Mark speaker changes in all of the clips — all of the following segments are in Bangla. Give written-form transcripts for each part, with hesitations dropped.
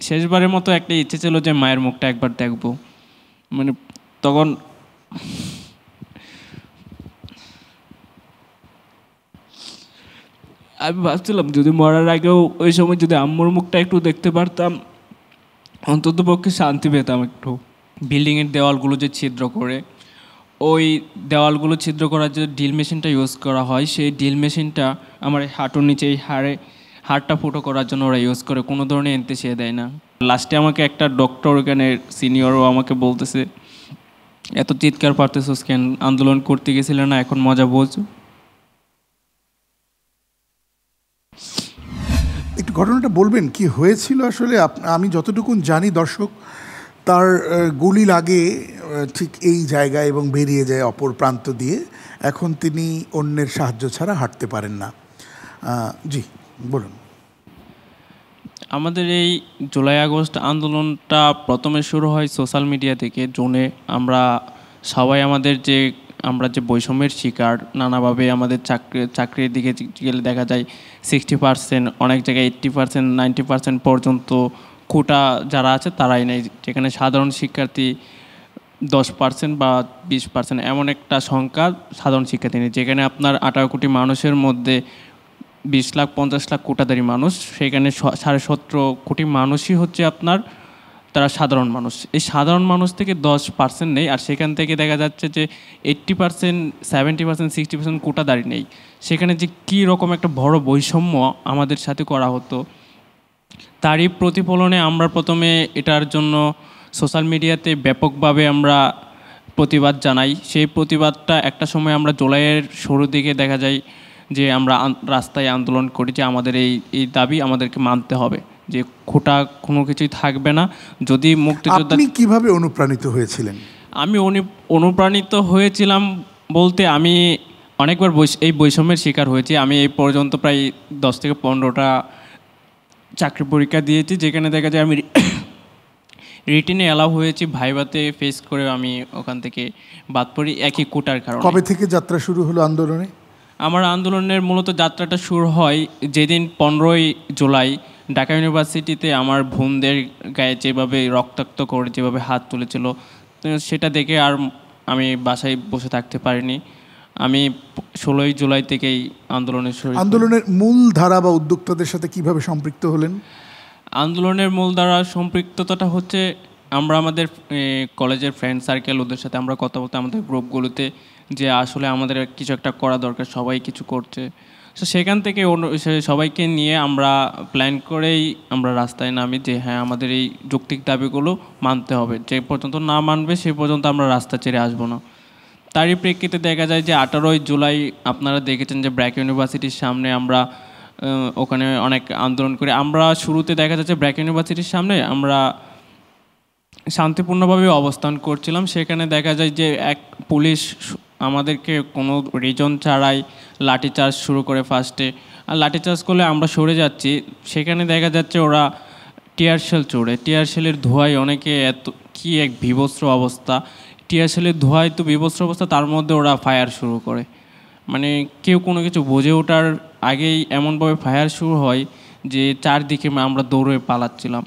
Speaker 1: শেষবারের মতো একটা ইচ্ছে ছিল যে মায়ের মুখটা একবার দেখবো। মানে তখন আমি ভাবছিলাম যদি মরার আগেও ওই সময় যদি আম্মুর মুখটা একটু দেখতে পারতাম, অন্তত পক্ষে শান্তি পেতাম একটু। বিল্ডিংয়ের দেওয়ালগুলো যে ছিদ্র করে, ওই দেওয়ালগুলো ছিদ্র করার যে ড্রিল মেশিনটা ইউজ করা হয়, সেই ড্রিল মেশিনটা আমার হাঁটুর নিচে এই হাড়টা ফুটো করার জন্য ওরা ইউজ করে, কোনো ধরনের এনতেসিয়া দেয় না। লাস্টে আমাকে একটা ডক্টর ওখানে সিনিয়রও আমাকে বলতেছে, এত চিৎকার পারতেছিস কেন, আন্দোলন করতে গেছিলে না, এখন মজা বলছো।
Speaker 2: একটু ঘটনাটা বলবেন কি হয়েছিল আসলে? আমি যতটুকু জানি দর্শক, তার গুলি লাগে ঠিক এই জায়গায় এবং বেরিয়ে যায় অপর প্রান্ত দিয়ে। এখন তিনি অন্যের সাহায্য ছাড়া হাঁটতে পারেন না। জি বলুন।
Speaker 1: আমাদের এই জুলাই আগস্ট আন্দোলনটা প্রথমে শুরু হয় সোশ্যাল মিডিয়া থেকে। জোনে আমরা সবাই আমরা যে বৈষম্যের শিকার, নানাভাবে আমাদের চাকরির দিকে গেলে দেখা যায় 60%, অনেক জায়গায় 80%, 90% পর্যন্ত কোটা যারা আছে তারাই নেই, যেখানে সাধারণ শিক্ষার্থী 10% বা 20% এমন একটা সংখ্যা সাধারণ শিক্ষার্থী নেই। যেখানে আপনার 18 কোটি মানুষের মধ্যে 20 লাখ 50 লাখ কোটাধারী মানুষ, সেখানে 17.5 কোটি মানুষই হচ্ছে আপনার তারা সাধারণ মানুষ। এই সাধারণ মানুষ থেকে 10% নেই, আর সেখান থেকে দেখা যাচ্ছে যে 80%, 70%, 60% কোটাধারী নেই। সেখানে যে কী রকম একটা বড় বৈষম্য আমাদের সাথে করা হতো, তারই প্রতিফলনে আমরা প্রথমে এটার জন্য সোশ্যাল মিডিয়াতে ব্যাপকভাবে আমরা প্রতিবাদ জানাই। সেই প্রতিবাদটা একটা সময় আমরা জুলাইয়ের শুরুর দিকে দেখা যায় যে আমরা রাস্তায় আন্দোলন করি যে আমাদের এই দাবি আমাদেরকে মানতে হবে, যে খোটা কোনো কিছুই থাকবে না। যদি মুক্তিযোদ্ধা।
Speaker 2: আপনি কিভাবে অনুপ্রাণিত হয়েছিলেন?
Speaker 1: আমি অনুপ্রাণিত হয়েছিলাম বলতে, আমি অনেকবার এই বৈষম্যের শিকার হয়েছি। আমি এই পর্যন্ত প্রায় 10 থেকে 15টা চাকরি পরীক্ষা দিয়েছি, যেখানে দেখা যায় আমি রিটেনে অ্যালাউ হয়েছি, ভাইভাতে ফেস করে আমি ওখান থেকে বাদ পড়ি একই কোটার কারণে।
Speaker 2: কবে থেকে যাত্রা শুরু হলো আন্দোলনে?
Speaker 1: আমার আন্দোলনের মূলত যাত্রাটা শুরু হয় যেদিন 15ই জুলাই ঢাকা ইউনিভার্সিটিতে আমার বোনদের গায়ে যেভাবে রক্তাক্ত করে যেভাবে হাত তুলেছিল, সেটা দেখে আর আমি বাসায় বসে থাকতে পারিনি। আমি 16ই জুলাই থেকেই
Speaker 2: আন্দোলনের মূল ধারা বা উদ্যোক্তাদের সাথে কিভাবে সম্পৃক্ত হলেন?
Speaker 1: আন্দোলনের মূল ধারা সম্পৃক্ততাটা হচ্ছে আমরা আমাদের কলেজের ফ্রেন্ড সার্কেল, ওদের সাথে আমরা কথা বলতে, আমাদের গ্রুপগুলোতে, যে আসলে আমাদের কিছু একটা করা দরকার, সবাই কিছু করছে। তো সেখান থেকে সবাইকে নিয়ে আমরা প্ল্যান করেই আমরা রাস্তায় নামি যে হ্যাঁ, আমাদের এই যৌক্তিক দাবিগুলো মানতে হবে, যে পর্যন্ত না মানবে সে পর্যন্ত আমরা রাস্তা ছেড়ে আসবো না। তারই প্রেক্ষিতে দেখা যায় যে 18ই জুলাই আপনারা দেখেছেন যে ব্র্যাক ইউনিভার্সিটির সামনে আমরা ওখানে অনেক আন্দোলন করি। আমরা শুরুতে দেখা যাচ্ছে ব্র্যাক ইউনিভার্সিটির সামনে আমরা শান্তিপূর্ণভাবে অবস্থান করছিলাম। সেখানে দেখা যায় যে এক পুলিশ আমাদেরকে কোনো রিজন ছাড়াই লাঠিচার্জ শুরু করে ফার্স্টে। আর লাঠিচার্জ করলে আমরা সরে যাচ্ছি, সেখানে দেখা যাচ্ছে ওরা টিয়ারশেল চড়ে, টিয়ারশেলের ধোঁয়ায় অনেকে কি এক বিভৎস অবস্থা, টিয়ারশেলের ধোঁয়ায় তো বিভৎস অবস্থা, তার মধ্যে ওরা ফায়ার শুরু করে। মানে কেউ কোনো কিছু বুঝে ওঠার আগেই এমনভাবে ফায়ার শুরু হয় যে চারদিকে আমরা দৌড়ে পালাচ্ছিলাম।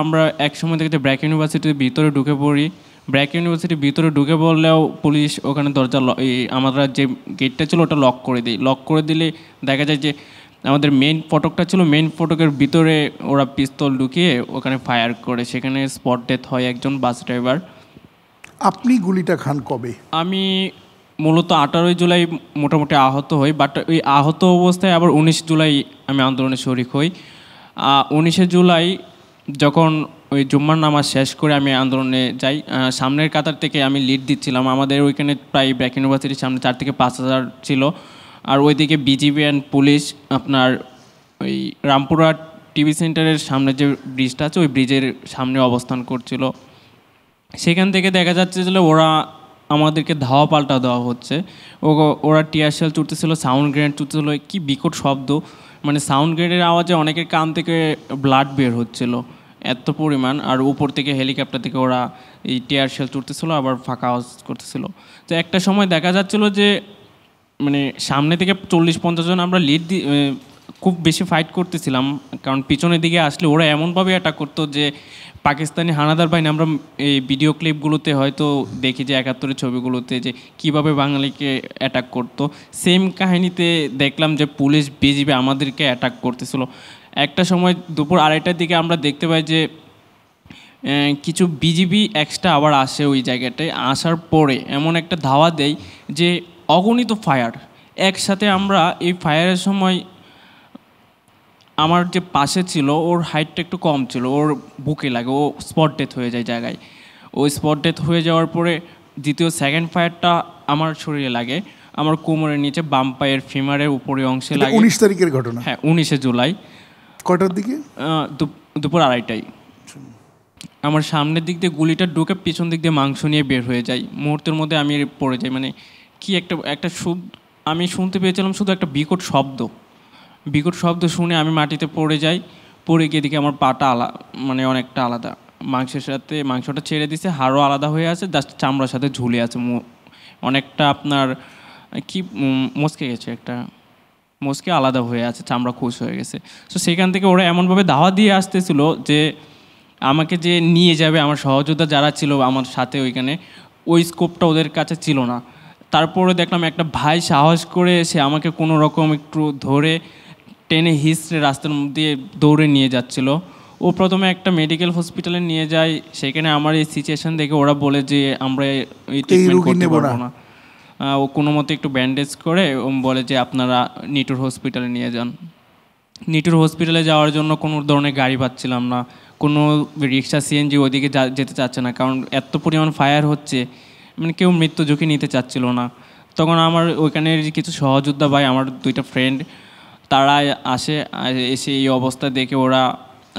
Speaker 1: আমরা এক সময় থেকে ব্র্যাক ইউনিভার্সিটির ভিতরে ঢুকে পড়ি। ব্র্যাক ইউনিভার্সিটির ভিতরে ঢুকে পড়লেও পুলিশ ওখানে দরজা, আমরা যে গেটটা ছিল ওটা লক করে দিই। লক করে দিলে দেখা যায় যে আমাদের মেইন ফটকটা ছিল, মেইন ফটকের ভিতরে ওরা পিস্তল ঢুকিয়ে ওখানে ফায়ার করে, সেখানে স্পট ডেথ হয় একজন বাস ড্রাইভার।
Speaker 2: আপনি গুলিটা খান কবে?
Speaker 1: আমি মূলত 18ই জুলাই মোটামুটি আহত হই, বাট ওই আহত অবস্থায় আবার 19 জুলাই আমি আন্দোলনে শরিক হই। 19শে জুলাই যখন ওই জুম্মার নামাজ শেষ করে আমি আন্দোলনে যাই, সামনের কাতার থেকে আমি লিড দিচ্ছিলাম। আমাদের ওইখানে প্রায় ব্র্যাক ইউনিভার্সিটির সামনে 4 থেকে 5 হাজার ছিল, আর ওইদিকে বিজিবি অ্যান্ড পুলিশ আপনার ওই রামপুরা টিভি সেন্টারের সামনে যে ব্রিজটা আছে ওই ব্রিজের সামনে অবস্থান করছিল। সেখান থেকে দেখা যাচ্ছে যে ওরা আমাদেরকে ধাওয়া পাল্টা দেওয়া হচ্ছে। ওরা টিয়ারশেল ছুটতেছিল, সাউন্ড গ্রেনেড ছুটতেছিল, কি বিকট শব্দ, মানে সাউন্ড গ্রেনেডের আওয়াজে অনেকের কান থেকে ব্লাড বের হচ্ছিল এত পরিমাণ। আর উপর থেকে হেলিকপ্টার থেকে ওরা এই টিয়ারশেল ছুটতেছিল, আবার ফাঁকা আওয়াজ করতেছিল। তো একটা সময় দেখা যাচ্ছিল যে মানে সামনে থেকে 40-50 জন আমরা লিড খুব বেশি ফাইট করতেছিলাম, কারণ পিছনের দিকে আসলে ওরা এমনভাবে অ্যাটাক করতো যে পাকিস্তানি হানাদার বাহিনী আমরা এই ভিডিও ক্লিপগুলোতে হয়তো দেখি যে 71-এর ছবিগুলোতে যে কীভাবে বাঙালিকে অ্যাটাক করতো, সেম কাহিনীতে দেখলাম যে পুলিশ বিজিবি আমাদেরকে অ্যাটাক করতেছিল। একটা সময় দুপুর 2:30টার দিকে আমরা দেখতে পাই যে কিছু বিজিবি এক্সট্রা আবার আসে ওই জায়গাটায়, আসার পরে এমন একটা ধাওয়া দেয় যে অগণিত ফায়ার একসাথে। আমরা এই ফায়ারের সময় আমার যে পাশে ছিল ওর হাইটটা একটু কম ছিল, ওর বুকে লাগে, ও স্পট ডেথ হয়ে যায় জায়গায়। ওই স্পট ডেথ হয়ে যাওয়ার পরে দ্বিতীয় সেকেন্ড ফায়ারটা আমার শরীরে লাগে, আমার কোমরের নিচে বাম পায়ের ফিমারের উপরে অংশে লাগে।
Speaker 2: 19 তারিখের ঘটনা?
Speaker 1: হ্যাঁ, 19শে জুলাই।
Speaker 2: কটার দিকে?
Speaker 1: দুপুর 2:30টায়। আমার সামনের দিক দিয়ে গুলিটা ঢুকে পিছন দিক দিয়ে মাংস নিয়ে বের হয়ে যায়। মুহূর্তের মধ্যে আমি পড়ে যাই, মানে কি একটা আমি শুনতে পেয়েছিলাম শুধু একটা বিকট শব্দ শুনে আমি মাটিতে পড়ে যাই। পড়ে গিয়ে দেখি আমার পাটা মানে অনেকটা আলাদা, মাংসের সাথে মাংসটা ছেড়ে দিছে, হাড়ও আলাদা হয়ে আছে, জাস্ট চামড়ার সাথে ঝুলে আছে। অনেকটা আপনার কি মচকে গেছে, একটা মচকে আলাদা হয়ে আছে, চামড়া খুশ হয়ে গেছে। তো সেখান থেকে ওরা এমনভাবে ধাওয়া দিয়ে আসতেছিল যে আমাকে যে নিয়ে যাবে, আমার সহযোদ্ধা যারা ছিল আমার সাথে ওইখানে, ওই স্কোপটা ওদের কাছে ছিল না। তারপরে দেখলাম একটা ভাই সাহস করে এসে আমাকে কোনো রকম একটু ধরে টেনে হিস্ট্রে রাস্তার মধ্যে দৌড়ে নিয়ে যাচ্ছিল। ও প্রথমে একটা মেডিকেল হসপিটালে নিয়ে যায়, সেখানে আমার এই সিচুয়েশান দেখে ওরা বলে যে আমরা এই ট্রিটমেন্ট করতে পারবো না। ও কোনো মতে একটু ব্যান্ডেজ করে ও বলে যে আপনারা নিটোর হসপিটালে নিয়ে যান। নিটোর হসপিটালে যাওয়ার জন্য কোনো ধরনের গাড়ি পাচ্ছিলাম না, কোনো রিক্সা সিএনজি ওইদিকে যেতে চাচ্ছে না, কারণ এত পরিমাণ ফায়ার হচ্ছে, মানে কেউ মৃত্যু ঝুঁকি নিতে চাচ্ছিল না। তখন আমার ওইখানের কিছু সহযোদ্ধা ভাই, আমার 2টা ফ্রেন্ড, তারা এসে এই অবস্থা দেখে ওরা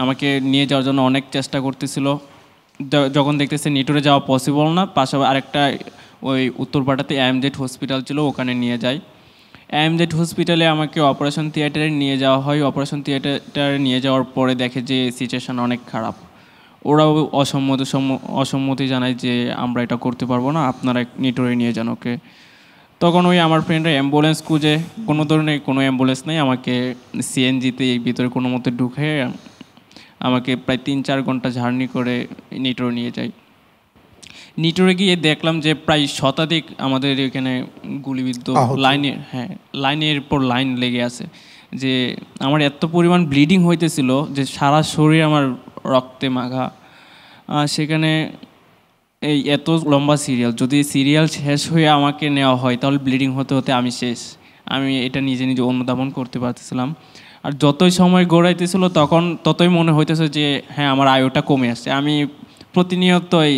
Speaker 1: আমাকে নিয়ে যাওয়ার জন্য অনেক চেষ্টা করতেছিল। যখন দেখতেছে নিটোরে যাওয়া পসিবল না, পাশাপাশি আরেকটা ওই উত্তরপাড়াতে এমজেড হসপিটাল ছিল, ওখানে নিয়ে যায়। এমজেড হসপিটালে আমাকে অপারেশন থিয়েটারে নিয়ে যাওয়া হয়। অপারেশন থিয়েটারে নিয়ে যাওয়ার পরে দেখে যে সিচুয়েশান অনেক খারাপ। ওরাও অসম্মতি জানায় যে আমরা এটা করতে পারবো না, আপনারা নিটোরে নিয়ে যান ওকে। তখন ওই আমার ফ্রেন্ডরা অ্যাম্বুলেন্স খুঁজে, কোনো ধরনের কোনো অ্যাম্বুলেন্স নেই, আমাকে সিএনজিতে ভিতরে কোনো মতে ঢুকে আমাকে প্রায় 3-4 ঘন্টা জার্নি করে নিটোরে নিয়ে যায়। নিটোরে গিয়ে দেখলাম যে প্রায় শতাধিক আমাদের এখানে গুলিবিদ্ধ, লাইনের পর লাইন লেগে আছে। যে আমার এত পরিমাণ ব্লিডিং হইতেছিল যে সারা শরীর আমার রক্তে মাখা। সেখানে এই এত লম্বা সিরিয়াল, যদি সিরিয়াল শেষ হয়ে আমাকে নেওয়া হয় তাহলে ব্লিডিং হতে হতে আমি শেষ। আমি এটা নিজে নিজে অনুধাবন করতে পারতেছিলাম। আর যতই সময় গড়াইতেছিল তখন ততই মনে হইতেছে যে হ্যাঁ, আমার আয়ুটা কমে আসছে। আমি প্রতিনিয়তই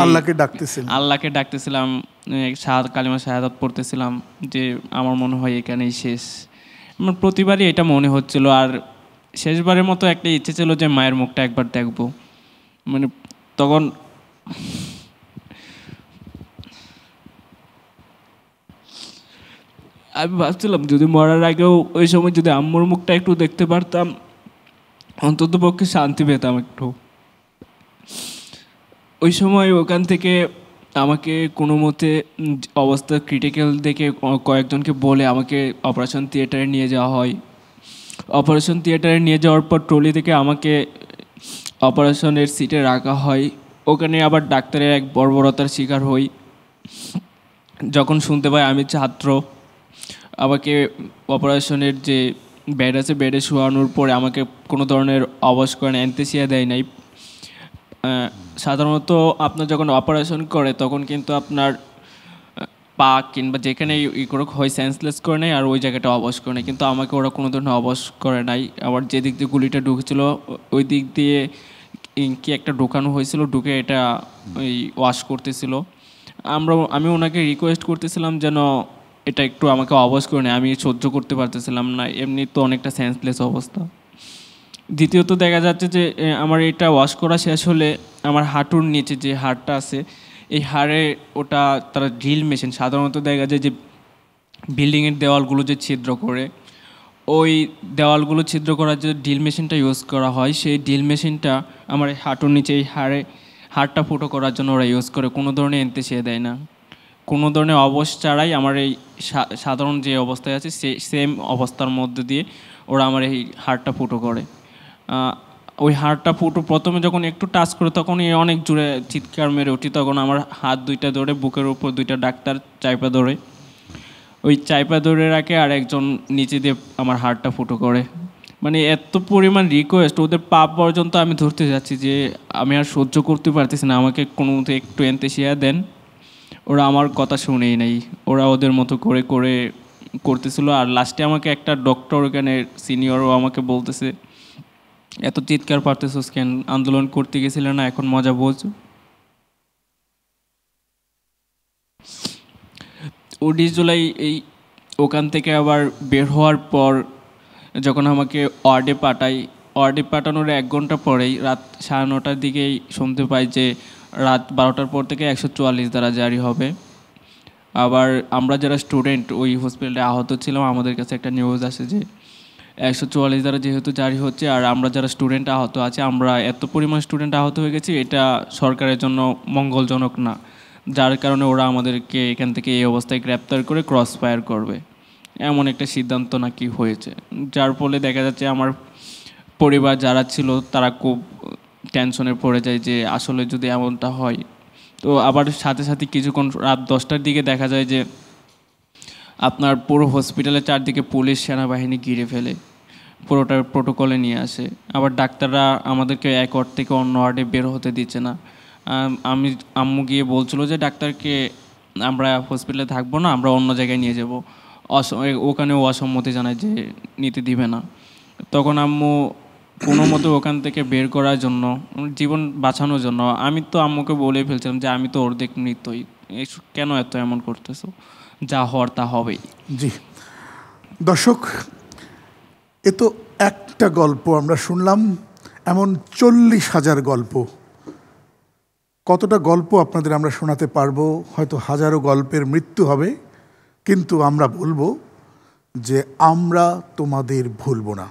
Speaker 1: আল্লাহকে ডাকতেছিলাম, কালিমা শাহাদাত পড়তেছিলাম যে আমার মনে হয় এখানেই শেষ। আমার প্রতিবারই এটা মনে হচ্ছিল। আর শেষবারের মতো একটা ইচ্ছে ছিল যে মায়ের মুখটা একবার দেখবো। মানে তখন আমি ভাবছিলাম যদি মরার আগেও ওই সময় যদি আম্মুর মুখটা একটু দেখতে পারতাম, অন্তত পক্ষে শান্তি পেতাম একটু। ওই সময় ওখান থেকে আমাকে কোনো মতে অবস্থা ক্রিটিক্যাল দেখে কয়েকজনকে বলে আমাকে অপারেশন থিয়েটারে নিয়ে যাওয়া হয়। অপারেশন থিয়েটারে নিয়ে যাওয়ার পর ট্রলি থেকে আমাকে অপারেশনের সিটে রাখা হয়। ওখানে আবার ডাক্তারের এক বর্বরতার শিকার হই। যখন শুনতে পাই আমি ছাত্র, আমাকে অপারেশনের যে বেড আছে বেডে শোয়ানোর পরে আমাকে কোনো ধরনের অবশ করে অ্যানথেসিয়া দেয় নাই। সাধারণত আপনার যখন অপারেশন করে তখন কিন্তু আপনার পা কিংবা যেখানে হয় সেন্সলেস করে নেয় আর ওই জায়গাটা অবশ করে নেয়, কিন্তু আমাকে ওরা কোনো ধরনের অবশ করে নাই। আবার যে দিক দিয়ে গুলিটা ঢুকেছিল ওই দিক দিয়ে কি একটা ঢোকানো হয়েছিল, ঢুকে এটা ওই ওয়াশ করতেছিল। আমি ওনাকে রিকোয়েস্ট করতেছিলাম যেন এটা একটু আমাকে অবশ করে নেয়, আমি সহ্য করতে পারতেছিলাম না, এমনি তো অনেকটা সেন্সলেস অবস্থা। দ্বিতীয়ত দেখা যাচ্ছে যে আমার এটা ওয়াশ করা শেষ হলে আমার হাঁটুর নিচে যে হাড়টা আছে এই হাড়ে ওটা তারা ড্রিল মেশিন, সাধারণত দেখা যায় যে বিল্ডিংয়ের দেওয়ালগুলো যে ছিদ্র করে ওই দেওয়ালগুলো ছিদ্র করার যে ড্রিল মেশিনটা ইউজ করা হয়, সেই ড্রিল মেশিনটা আমার হাঁটুর নিচে এই হাড়টা ফুটো করার জন্য ওরা ইউজ করে, কোনো ধরনের এনথেসিয়া দেয় না। কোনো ধরনের অবশ ছাড়াই আমার এই সাধারণ যে অবস্থায় আছে সেম অবস্থার মধ্যে দিয়ে ওরা আমার এই হাড়টা ফুটো করে। ওই হাড়টা ফুটো প্রথমে যখন একটু টাচ করে তখনই অনেক জোরে চিৎকার মেরে উঠি। তখন আমার হাত দুইটা ধরে বুকের উপর দুইটা ডাক্তার চাইপা ধরে, ওই চাইপা ধরে রাখে আর একজন নিচে দিয়ে আমার হাড়টা ফুটো করে। মানে এত পরিমাণ রিকোয়েস্ট, ওদের পাপ পর্যন্ত আমি ধরতে যাচ্ছি যে আমি আর সহ্য করতে পারতেছি না, আমাকে কোনো মতো একটু এনতেশিয়া দেন। ওরা আমার কথা শুনেই নাই, ওরা ওদের মতো করে করে করতেছিল। আর লাস্টে আমাকে একটা ডক্টর ওখানে সিনিয়রও আমাকে বলতেছে, এত চিৎকার পারতেছিস কেন, আন্দোলন করতে গেছিল না, এখন মজা বোঝ। 19 জুলাই এই ওখান থেকে আবার বের হওয়ার পর যখন আমাকে ওয়ার্ডে পাঠানোর 1 ঘন্টা পরেই রাত 9:30টার দিকেই শুনতে পাই যে রাত 12টার পর থেকে 144 ধারা জারি হবে। আবার আমরা যারা স্টুডেন্ট ওই হসপিটালে আহত ছিলাম, আমাদের কাছে একটা নিউজ আসে যে 144 ধারা যেহেতু জারি হচ্ছে, আর আমরা যারা স্টুডেন্ট আহত আছে, আমরা এত পরিমাণ স্টুডেন্ট আহত হয়ে গেছি, এটা সরকারের জন্য মঙ্গলজনক না, যার কারণে ওরা আমাদেরকে এখান থেকে এই অবস্থায় গ্রেপ্তার করে ক্রস ফায়ার করবে, এমন একটা সিদ্ধান্ত নাকি হয়েছে। যার ফলে দেখা যাচ্ছে আমার পরিবার যারা ছিল তারা খুব টেনশনে পড়ে যায় যে আসলে যদি এমনটা হয়। তো আবার সাথে সাথে কিছুক্ষণ রাত 10টার দিকে দেখা যায় যে আপনার পুরো হসপিটালের চারদিকে পুলিশ সেনাবাহিনী ঘিরে ফেলে, পুরোটা প্রোটোকলে নিয়ে আসে। আবার ডাক্তাররা আমাদেরকে এক ওয়ার্ড থেকে অন্য ওয়ার্ডে বের হতে দিচ্ছে না। আম্মু গিয়ে বলছিল যে ডাক্তারকে আমরা হসপিটালে থাকবো না, আমরা অন্য জায়গায় নিয়ে যাব। ওখানেও অসম্মতি জানায় যে নিতে দিবে না। তখন আম্মু কোনো মতো ওখান থেকে বের করার জন্য, জীবন বাঁচানোর জন্য, আমি তো আম্মুকে বলেই ফেলছিলাম যে আমি তো অর্ধেক মৃত্যুই, কেন এত এমন করতেছো, যা হওয়ার তা হবেই।
Speaker 2: জি দর্শক, এ তো একটা গল্প আমরা শুনলাম, এমন 40,000 গল্প। কতটা গল্প আপনাদের আমরা শোনাতে পারবো, হয়তো হাজারো গল্পের মৃত্যু হবে, কিন্তু আমরা বলবো যে আমরা তোমাদের ভুলব না।